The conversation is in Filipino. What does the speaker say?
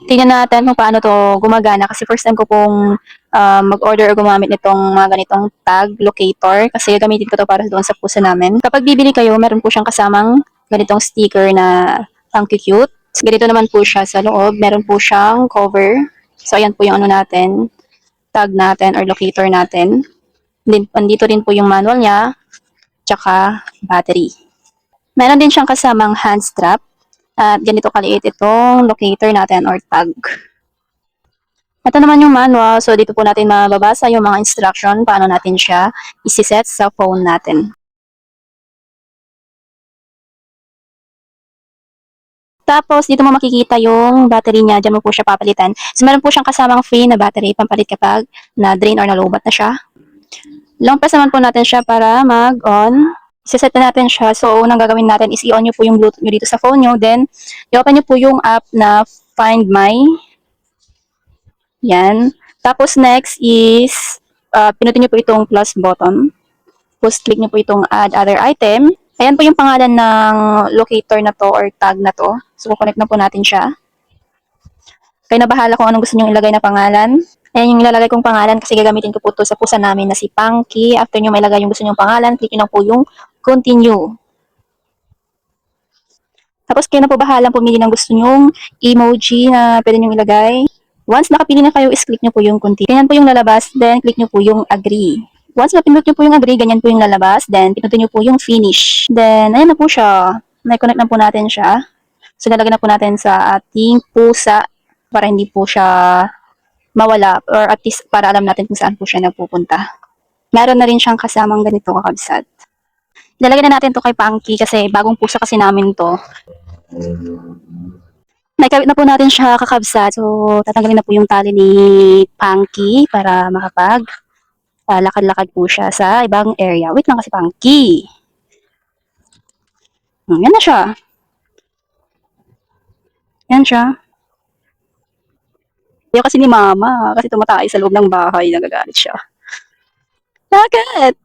tingnan natin kung paano 'to gumagana kasi first time ko pong, mag-order or gumamit nitong mga ganitong tag locator kasi gagamitin ko 'to para doon sa pusa namin. Kapag bibili kayo meron po siyang kasamang ganitong sticker na ang cute. Ganito naman po siya sa loob, meron po siyang cover. So ayan po yung ano natin, tag natin or locator natin. Din andito rin po yung manual niya, tsaka battery. Meron din siyang kasamang hand strap at ganito kaliit itong locator natin or tag. Ito naman yung manual. So, dito po natin mababasa yung mga instruction paano natin siya isi-set sa phone natin. Tapos, dito mo makikita yung battery niya. Diyan mo po siya papalitan. So, meron po siyang kasamang free na battery pampalit kapag na-drain or nalubat na siya. Long press naman po natin siya para mag-on. Isa-set na natin siya. So, unang gagawin natin is i-on nyo po yung Bluetooth nyo dito sa phone nyo. Then, i-open nyo po yung app na Find My. Yan. Tapos, next is, pinutin nyo po itong plus button. Tapos, click nyo po itong add other item. Ayan po yung pangalan ng locator na to or tag na to. So, connect na po natin siya. Kayo na bahala kung anong gusto nyo ilagay na pangalan. Ayan yung ilalagay kong pangalan kasi gagamitin ko po to sa pusa namin na si Punky. After nyo mailagay yung gusto nyong pangalan, click nyo lang po yung continue. Tapos kayo na po bahalang pumili ng gusto nyong emoji na pwede nyong ilagay. Once nakapili na kayo, is click nyo po yung continue. Ganyan po yung lalabas, then click nyo po yung agree. Once napindot nyo po yung agree, ganyan po yung lalabas, then pinutin nyo po yung finish. Then, ayan na po siya. May-connect na po natin siya. So, lalagay na po natin sa ating pusa para hindi po siya mawala or at least para alam natin kung saan po siya nagpupunta. Meron na rin siyang kasamang ganito kakabsat. Ilalagay na natin to kay Punky kasi bagong pusa kasi namin to. Naikabit na po natin siya kakabsat. So, tatanggalin na po yung tali ni Punky para makapag lakad-lakad po siya sa ibang area. Wait lang kasi Punky. Yan na siya. Yan siya. Ayaw kasi ni mama kasi tumatay sa loob ng bahay. Nagagalit siya. Bakit?